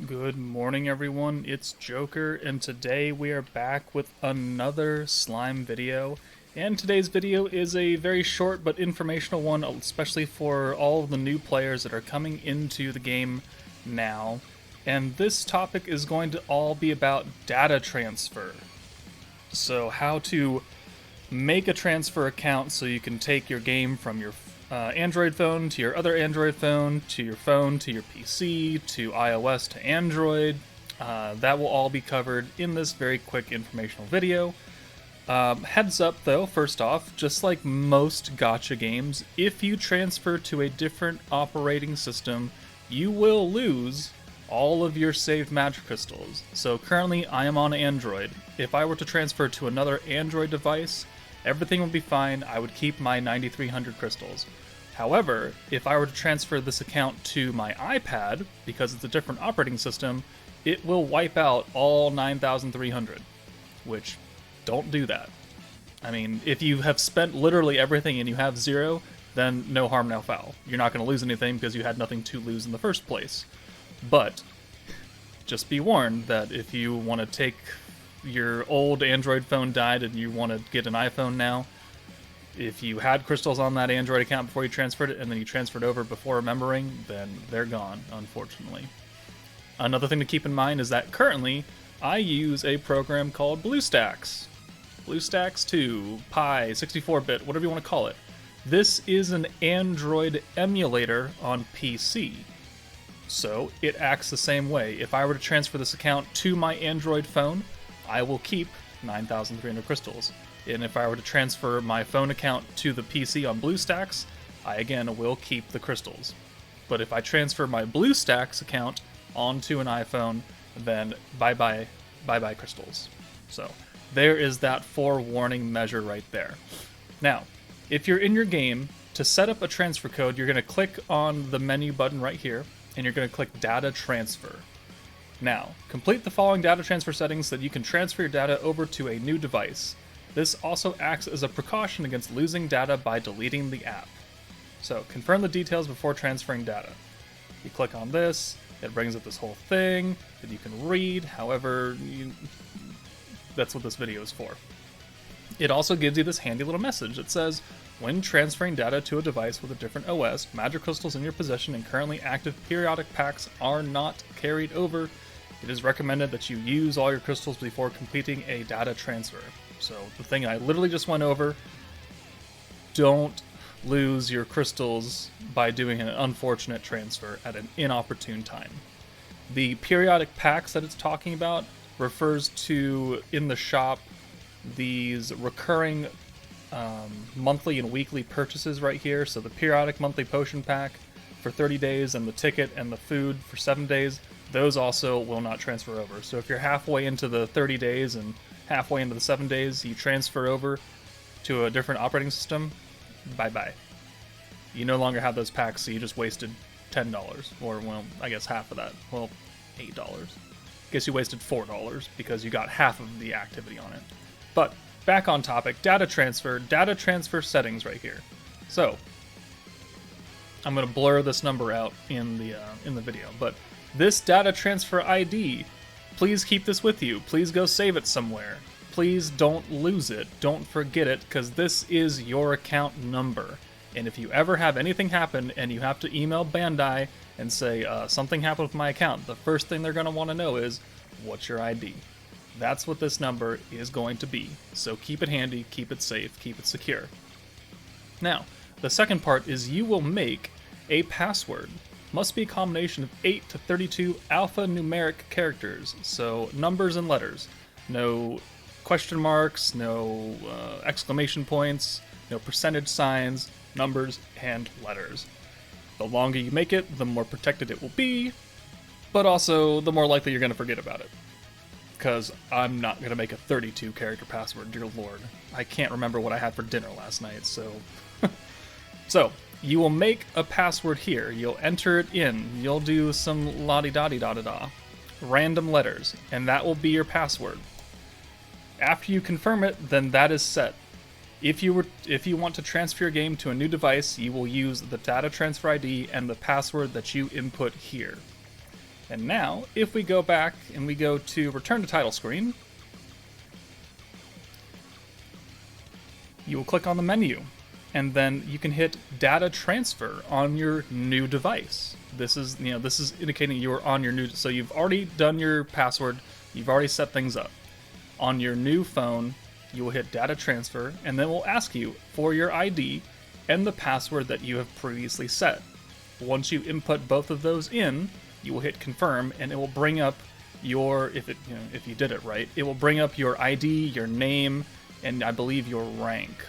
Good morning, everyone. It's Joker, and today we are back with another slime video. And today's video is a very short but informational one, especially for all of the new players that are coming into the game now. And this topic is going to all be about data transfer. So, how to make a transfer account so you can take your game from your Android phone to your other Android phone to your PC to iOS to Android. That will all be covered in this very quick informational video. Heads up though, first off, just like most gacha games, if you transfer to a different operating system, you will lose all of your saved magic crystals. So currently I am on Android. If I were to transfer to another Android device, everything would be fine. I would keep my 9,300 crystals. However, if I were to transfer this account to my iPad, because it's a different operating system, it will wipe out all 9,300, which, don't do that. I mean, if you have spent literally everything and you have zero, then no harm, no foul. You're not going to lose anything because you had nothing to lose in the first place. But, just be warned that if you want to take your old Android phone died and you want to get an iPhone now, if you had crystals on that Android account before you transferred it and then you transferred over before remembering, then they're gone, unfortunately. Another thing to keep in mind is that currently I use a program called BlueStacks. BlueStacks 2, Pi, 64-bit, whatever you want to call it. This is an Android emulator on PC. So it acts the same way. If I were to transfer this account to my Android phone, I will keep 9,300 crystals. And if I were to transfer my phone account to the PC on BlueStacks, I again will keep the crystals. But if I transfer my BlueStacks account onto an iPhone, then bye-bye crystals. So there is that forewarning measure right there. Now, if you're in your game, to set up a transfer code, you're going to click on the menu button right here, and you're going to click Data Transfer. Now, complete the following data transfer settings so that you can transfer your data over to a new device. This also acts as a precaution against losing data by deleting the app. So, confirm the details before transferring data. You click on this, it brings up this whole thing that you can read, however, that's what this video is for. It also gives you this handy little message that says, when transferring data to a device with a different OS, magic crystals in your possession and currently active periodic packs are not carried over. It is recommended that you use all your crystals before completing a data transfer. So the thing I literally just went over, don't lose your crystals by doing an unfortunate transfer at an inopportune time. The periodic packs that it's talking about refers to, in the shop, these recurring monthly and weekly purchases right here. So the periodic monthly potion pack for 30 days and the ticket and the food for 7 days, those also will not transfer over. So if you're halfway into the 30 days and halfway into the 7 days, you transfer over to a different operating system, bye-bye. You no longer have those packs, so you just wasted $10. Or, well, I guess half of that. Well, $8. Guess you wasted $4 because you got half of the activity on it. But, back on topic, data transfer settings right here. So, I'm going to blur this number out in the video, but this data transfer ID, please keep this with you. Please go save it somewhere. Please don't lose it. Don't forget it, because this is your account number. And if you ever have anything happen and you have to email Bandai and say, something happened with my account, the first thing they're going to want to know is, what's your ID? That's what this number is going to be. So keep it handy, keep it safe, keep it secure. Now, the second part is you will make a password. Must be a combination of 8 to 32 alphanumeric characters, so numbers and letters. No question marks, no exclamation points, no percentage signs, numbers and letters. The longer you make it, the more protected it will be, but also the more likely you're going to forget about it. Because I'm not going to make a 32 character password, dear lord. I can't remember what I had for dinner last night, so... So, you will make a password here. You'll enter it in. You'll do some la-di-da-di-da-da-da. Random letters, and that will be your password. After you confirm it, then that is set. If you want to transfer your game to a new device, you will use the data transfer ID and the password that you input here. And now, if we go back and we go to return to title screen, you will click on the menu, and then you can hit data transfer on your new device. This is indicating you are on your new, so you've already done your password, you've already set things up. On your new phone, you will hit data transfer, and then we'll ask you for your ID and the password that you have previously set. Once you input both of those in, you will hit confirm, and it will bring up your, if you did it right, it will bring up your ID, your name, and I believe your rank,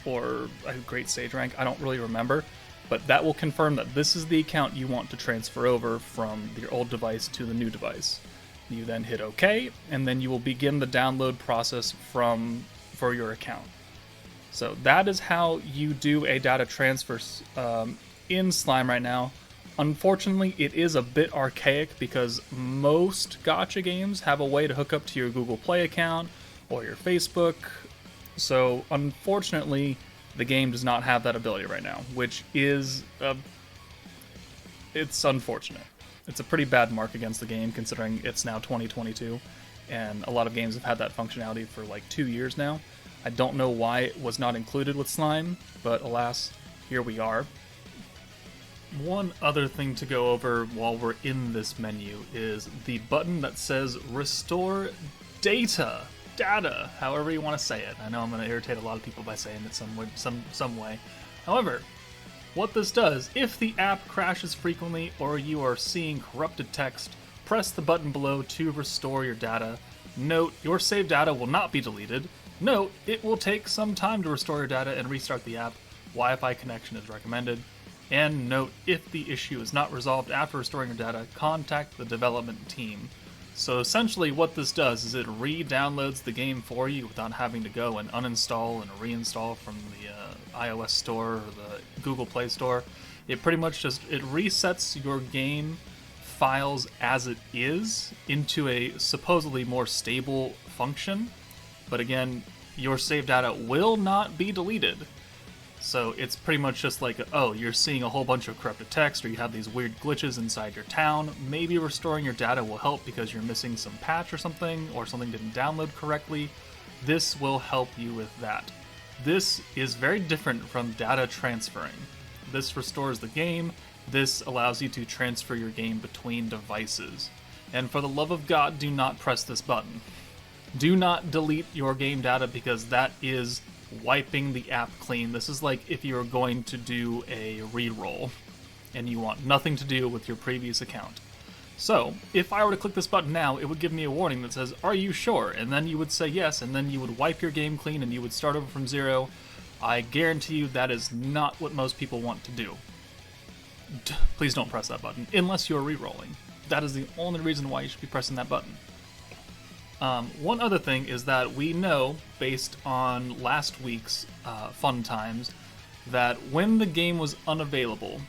or a great stage rank, I don't really remember, but that will confirm that this is the account you want to transfer over from your old device to the new device. You then hit OK, and then you will begin the download process for your account. So that is how you do a data transfer in Slime right now. Unfortunately, it is a bit archaic because most gacha games have a way to hook up to your Google Play account or your Facebook. So unfortunately, the game does not have that ability right now, which is it's unfortunate. It's a pretty bad mark against the game considering it's now 2022 and a lot of games have had that functionality for like 2 years now. I don't know why it was not included with Slime, but alas, here we are. One other thing to go over while we're in this menu is the button that says Restore Data, however you want to say it. I know I'm going to irritate a lot of people by saying it some way. However, what this does, if the app crashes frequently or you are seeing corrupted text, press the button below to restore your data. Note, your saved data will not be deleted. Note, it will take some time to restore your data and restart the app. Wi-Fi connection is recommended. And note, if the issue is not resolved after restoring your data, contact the development team. So essentially what this does is it re-downloads the game for you without having to go and uninstall and reinstall from the iOS store or the Google Play store. It pretty much it resets your game files as it is into a supposedly more stable function. But again, your saved data will not be deleted. So it's pretty much just like, oh, you're seeing a whole bunch of corrupted text, or you have these weird glitches inside your town. Maybe restoring your data will help because you're missing some patch or something didn't download correctly. This will help you with that. This is very different from data transferring. This restores the game. This allows you to transfer your game between devices. And for the love of God, do not press this button. Do not delete your game data because that is wiping the app clean. This is like if you were going to do a reroll and you want nothing to do with your previous account. So, if I were to click this button now, it would give me a warning that says, "Are you sure?" And then you would say yes, and then you would wipe your game clean and you would start over from zero. I guarantee you that is not what most people want to do. Please don't press that button, unless you're rerolling. That is the only reason why you should be pressing that button. One other thing is that we know, based on last week's fun times, that when the game was unavailable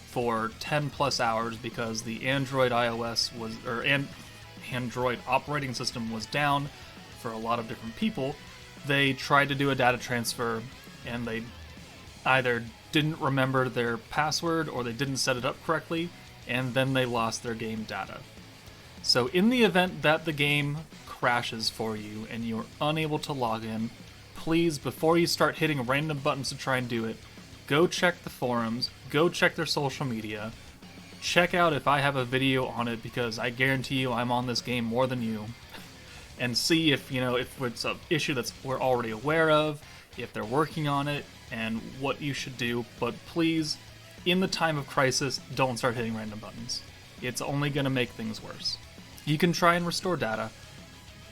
for 10 plus hours because the Android operating system was down for a lot of different people, they tried to do a data transfer and they either didn't remember their password or they didn't set it up correctly, and then they lost their game data. So in the event that the game crashes for you and you're unable to log in, please, before you start hitting random buttons to try and do it, go check the forums, go check their social media, check out if I have a video on it, because I guarantee you I'm on this game more than you, and see if it's an issue that we're already aware of, if they're working on it, and what you should do. But please, in the time of crisis, don't start hitting random buttons. It's only going to make things worse. You can try and restore data.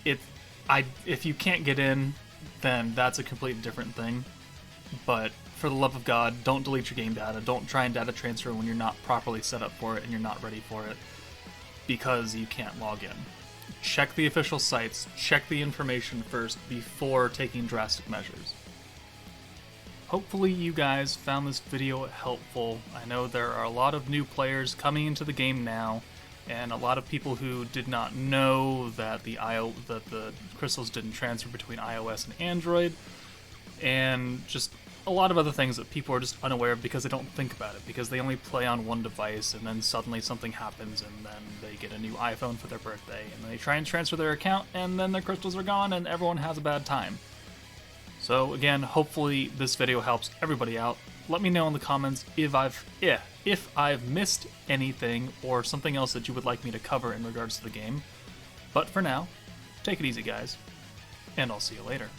If you can't get in, then that's a completely different thing. But for the love of God, don't delete your game data. Don't try and data transfer when you're not properly set up for it and you're not ready for it, because you can't log in. Check the official sites, check the information first before taking drastic measures. Hopefully you guys found this video helpful. I know there are a lot of new players coming into the game now, and a lot of people who did not know that the crystals didn't transfer between iOS and Android, and just a lot of other things that people are just unaware of because they don't think about it, because they only play on one device, and then suddenly something happens, and then they get a new iPhone for their birthday, and they try and transfer their account, and then their crystals are gone, and everyone has a bad time. So again, hopefully this video helps everybody out. Let me know in the comments if I've missed anything or something else that you would like me to cover in regards to the game. But for now, take it easy guys, and I'll see you later.